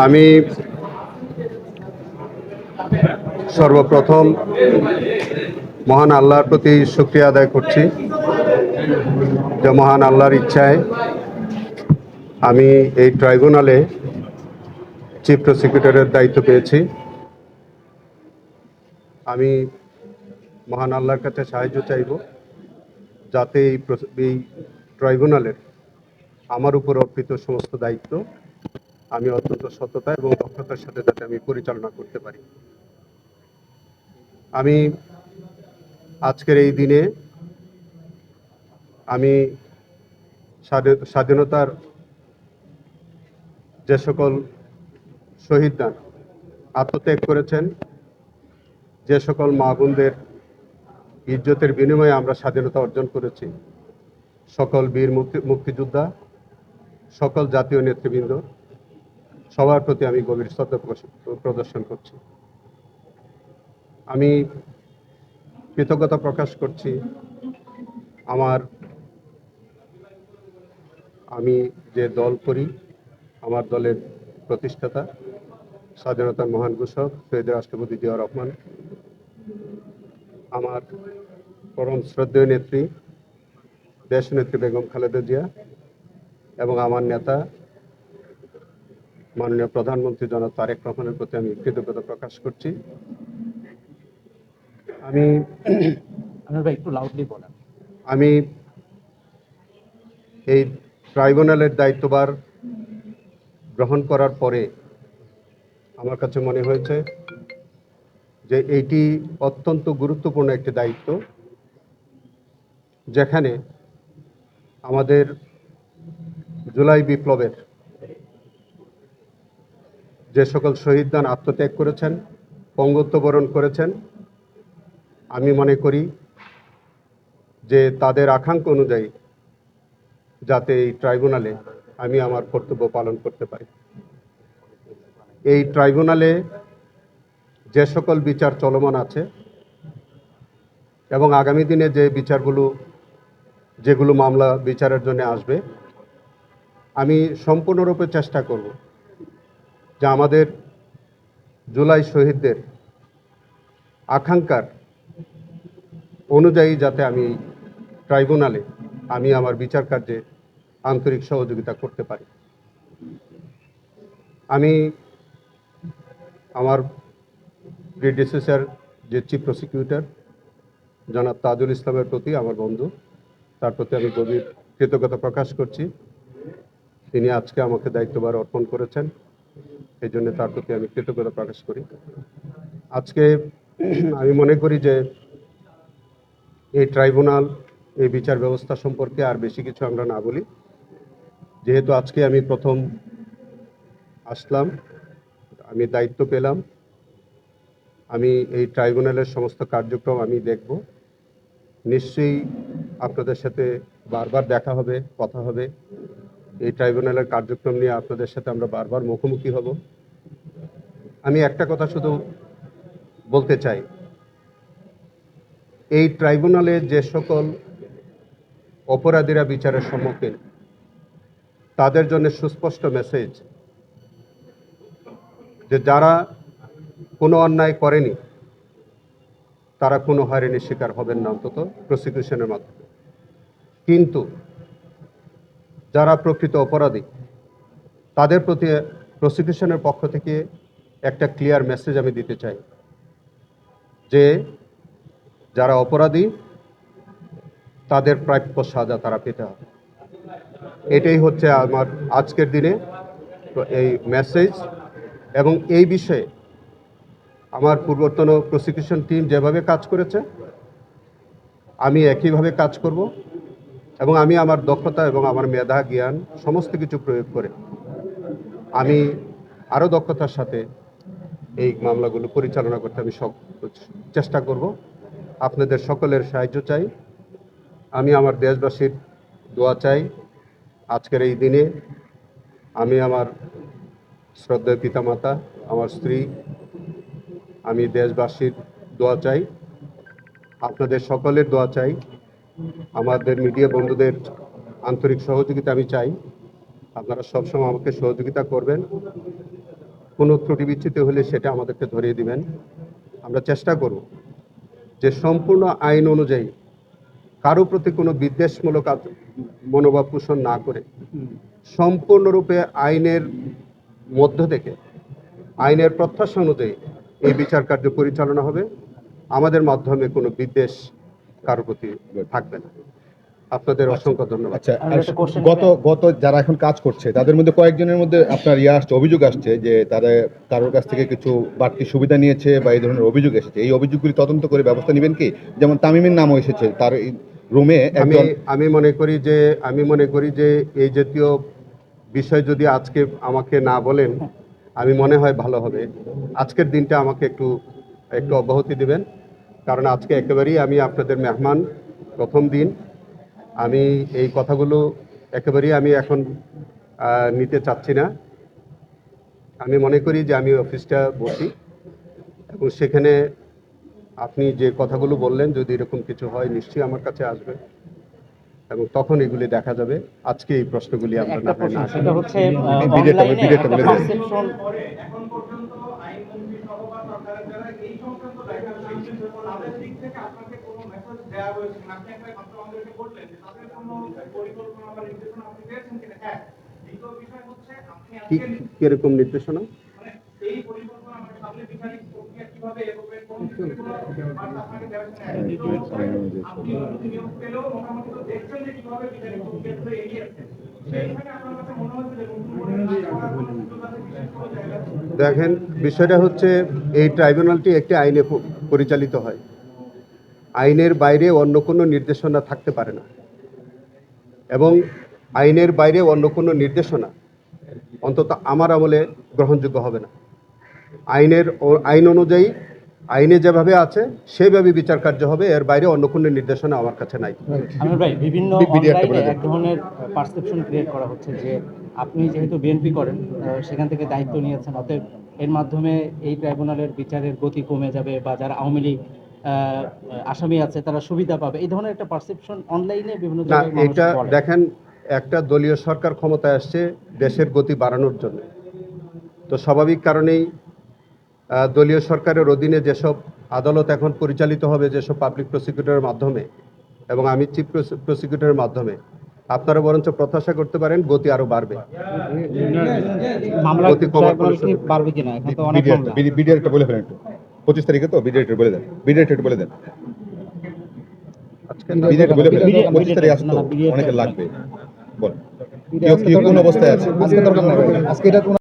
আমি সর্বপ্রথম মহান আল্লাহর প্রতি শুকরিয়া আদায় করছি যে মহান আল্লাহর ইচ্ছায় আমি এই ট্রাইব্যুনালে চিফ প্রসিকিউটরের দায়িত্ব পেয়েছি। আমি মহান আল্লাহর কাছে সাহায্য চাইব যাতে এই ট্রাইব্যুনালের আমার উপর অর্পিত সমস্ত দায়িত্ব আমি অত্যন্ত সততা এবং দক্ষতার সাথে যাতে আমি পরিচালনা করতে পারি। আমি আজকের এই দিনে আমি স্বাধীনতার যে সকল শহীদরা আত্মত্যাগ করেছেন, যে সকল মা বোনদের ইজ্জতের বিনিময়ে আমরা স্বাধীনতা অর্জন করেছি, সকল বীর মুক্তিযোদ্ধা, সকল জাতীয় নেতৃবৃন্দ, সবার প্রতি আমি গভীর শ্রদ্ধা প্রদর্শন করছি। আমি কৃতজ্ঞতা প্রকাশ করছি আমি যে দল করি, আমার দলের প্রতিষ্ঠাতা স্বাধীনতার মহান ঘোষক শহীদ রাষ্ট্রপতি জিয়াউর রহমান, আমার পরম শ্রদ্ধেয় নেত্রী দেশনেত্রী বেগম খালেদা জিয়া এবং আমার নেতা মাননীয় প্রধানমন্ত্রী জনাব তারেক রহমানের প্রতি আমি কৃতজ্ঞতা প্রকাশ করছি। আমি এই ট্রাইব্যুনালের দায়িত্বভার গ্রহণ করার পরে আমার কাছে মনে হয়েছে যে এইটি অত্যন্ত গুরুত্বপূর্ণ একটি দায়িত্ব, যেখানে আমাদের জুলাই বিপ্লবের যে সকল শহীদগণ আত্মত্যাগ করেছেন, পঙ্গুত্ব বরণ করেছেন, আমি মনে করি যে তাদের আকাঙ্ক্ষা অনুযায়ী যাতে এই ট্রাইব্যুনালে আমি আমার কর্তব্য পালন করতে পারি। এই ট্রাইব্যুনালে যে সকল বিচার চলমান আছে এবং আগামী দিনে যে যেগুলো মামলা বিচারের জন্য আসবে, আমি সম্পূর্ণরূপে চেষ্টা করব যে আমাদের জুলাই শহীদদের আকাঙ্ক্ষার অনুযায়ী যাতে আমি ট্রাইব্যুনালে আমি আমার বিচার কার্যে আন্তরিক সহযোগিতা করতে পারি। আমি আমার প্রিডিসেসর যে চিফ প্রসিকিউটর জনাব তাজুল ইসলামের প্রতি, আমার বন্ধু, তার প্রতি আমি গভীর কৃতজ্ঞতা প্রকাশ করছি। তিনি আজকে আমাকে দায়িত্বভার অর্পণ করেছেন, এই জন্য তার প্রতি আমি কৃতজ্ঞতা প্রকাশ করি। আজকে আমি মনে করি যে এই ট্রাইব্যুনাল, এই বিচার ব্যবস্থা সম্পর্কে আর বেশি কিছু আমরা না বলি, যেহেতু আজকে আমি প্রথম আসলাম, আমি দায়িত্ব পেলাম, আমি এই ট্রাইব্যুনালের সমস্ত কার্যক্রম আমি দেখব। নিশ্চয়ই আপনাদের সাথে বারবার দেখা হবে, কথা হবে। এই ট্রাইব্যুনালের কার্যক্রম নিয়ে আপনাদের সাথে আমরা বারবার মুখোমুখি হব। আমি একটা কথা শুধু বলতে চাই, এই ট্রাইব্যুনালে যে সকল অপরাধীরা বিচারের সম্মুখীন, তাদের জন্য সুস্পষ্ট মেসেজ যে যারা কোনো অন্যায় করেনি তারা কোনো হয়রানির শিকার হবেন না, অন্তত প্রসিকিউশনের মাধ্যমে। কিন্তু যারা প্রকৃত অপরাধী, তাদের প্রতি প্রসিকিউশনের পক্ষ থেকে একটা ক্লিয়ার মেসেজ আমি দিতে চাই যে যারা অপরাধী তাদের প্রাপ্য সাজা তারা পেতে হবে। এটাই হচ্ছে আমার আজকের দিনে এই মেসেজ। এবং এই বিষয়ে আমার পূর্বতন প্রসিকিউশন টিম যেভাবে কাজ করেছে আমি একইভাবে কাজ করব, এবং আমি আমার দক্ষতা এবং আমার মেধা জ্ঞান সমস্ত কিছু প্রয়োগ করে আমি আরও দক্ষতার সাথে এই মামলাগুলো পরিচালনা করতে আমি চেষ্টা করব। আপনাদের সকলের সাহায্য চাই। আমি আমার দেশবাসীর দোয়া চাই। আজকের এই দিনে আমি আমার শ্রদ্ধেয় পিতামাতা, আমার স্ত্রী, আমি দেশবাসীর দোয়া চাই, আপনাদের সকলের দোয়া চাই, আমাদের মিডিয়া বন্ধুদের আন্তরিক সহযোগিতা আমি চাই। আপনারা সবসময় আমাকে সহযোগিতা করবেন। কোনো ত্রুটি বিচ্যুতি হলে সেটা আমাদেরকে ধরিয়ে দিবেন। আমরা চেষ্টা করব যে সম্পূর্ণ আইন অনুযায়ী কারো প্রতি কোনো বিদ্বেষমূলক মনোভাব পোষণ না করে সম্পূর্ণরূপে আইনের মধ্য থেকে আইনের প্রত্যাশা অনুযায়ী এই বিচার কার্য পরিচালনা হবে। আমাদের মাধ্যমে কোনো বিদ্বেষ কারো প্রতি থাকবে না। আপনাদের অসংখ্য ধন্যবাদ। আচ্ছা, গত গত যারা এখন কাজ করছে তাদের মধ্যে কয়েকজনের মধ্যে আপনার অভিযোগ আসছে যে তারা কারোর কাছ থেকে কিছু বাড়তি সুবিধা নিয়েছে বা এই ধরনের অভিযোগ এসেছে। এই অভিযোগগুলি তদন্ত করে ব্যবস্থা নেবেন কি? যেমন তামিমের নামও এসেছে, তার রুমে আমি মনে করি যে এই জাতীয় বিষয় যদি আজকে আমাকে না বলেন, আমি মনে হয় ভালো হবে। আজকের দিনটা আমাকে একটু অব্যাহতি দিবেন, কারণ আজকে একেবারেই আমি আপনাদের মেহমান, প্রথম দিন। আমি এই কথাগুলো একেবারেই আমি এখন নিতে চাচ্ছি না। আমি মনে করি যে আমি অফিসটা বসি এবং সেখানে আপনি যে কথাগুলো বললেন, যদি এরকম কিছু হয় নিশ্চয়ই আমার কাছে আসবে এবং তখন এগুলি দেখা যাবে। আজকে এই প্রশ্নগুলি আমরা একটা প্রশ্ন, না সেটা হচ্ছে ভিডিওটা অনলাইনে বলে একটা দেন। পারসেপশন এখন পর্যন্ত আইনমন্ত্রী সহ বা সরকারের যারা এই সংক্রান্ত দায়িত্ব নিয়েছেন, তাদের দিক থেকে আপনাকে কোনো মেসেজ দেওয়া হয়েছে কিনা? আপনি একটা মাত্র আমাদেরকে বললেন যে তাদের কোনো পরিকল্পনা বা নির্দেশনা আপনি পেয়েছেন কিনা? হ্যাঁ। দ্বিতীয় বিষয় হচ্ছে আপনি কিরকম নির্দেশনা? মানে এই পরিকল্পনা মানে সামনে বিচারিক প্রক্রিয়া কিভাবে এগোবে, কোন বিষয়ে কোনো বার্তা আপনাকে দেওয়া হয়েছে কিনা? দ্বিতীয় বিষয়, আপনি নিয়োগ পেলেও মোটামুটি তো দেখছেন যে কিভাবে বিচারিক প্রক্রিয়াগুলো এগিয়েছে। সেইখানে আপনার কাছে মনে হচ্ছে যে নতুন করে কাজ করার কোনো সুযোগ আছে, বিশেষ কোনো জায়গা আছে? দেখেন, বিষয়টা হচ্ছে এই ট্রাইব্যুনালটি একটি আইনে পরিচালিত হয়। আইনের বাইরে অন্য কোনো নির্দেশনা থাকতে পারে না এবং আইনের বাইরে অন্য কোনো নির্দেশনা অন্তত আমার আমলে গ্রহণযোগ্য হবে না। আইন অনুযায়ী আইনে যেভাবে আছে সেভাবে বিচার কার্য হবে, এর বাইরে অন্য কোনো নির্দেশনা আমার কাছে নাই। আমির ভাই, বিভিন্ন ভিডিওটা বলে অনলাইনে দেন। এক ধরনের পারসেপশন ক্রিয়েট করা হচ্ছে যে আপনি যেহেতু বিএনপি করেন, সেখান থেকে দায়িত্ব নিয়েছেন, অতএব এর মাধ্যমে এই ট্রাইব্যুনালের বিচারের গতি কমে যাবে বা যারা আওয়ামী লীগ আসামি আছে তারা সুবিধা পাবে, এই ধরনের একটা পারসেপশন অনলাইনে বিভিন্ন না, জায়গায় মানুষ এটা বলে। দেখেন, একটা দলীয় সরকার ক্ষমতায় আসছে দেশের গতি বাড়ানোর জন্য। তো স্বাভাবিক কারণেই দলীয় সরকারের অধীনে যেসব আদালত এখন পরিচালিত হবে, যেসব পাবলিক প্রসিকিউটরের মাধ্যমে এবং আমি চিফ প্রসিকিউটরের মাধ্যমে, আপনারা বরঞ্চ প্রত্যাশা করতে পারেন গতি আরো বাড়বে। মামলা গতি কমার কোনো ট্রাইব্যুনাল কি সুযোগ নেই। পারবে কিনা, এখন তো অনেক মামলা। ভিডিওটা বলে ফেলেন একটু। 25 তারিখে তো ভিডিওটা বলে দেন। ভিডিওটা বলে দেন। আজকে ভিডিওটা বলে ফেলেন। ভিডিও- 25 তারিখ আসতো, না, ভিডিওটা- অনেকের লাগবে। বল। কোন অবস্থায় আছে? আজকে দরকার নাই ভাই। আজকে এটা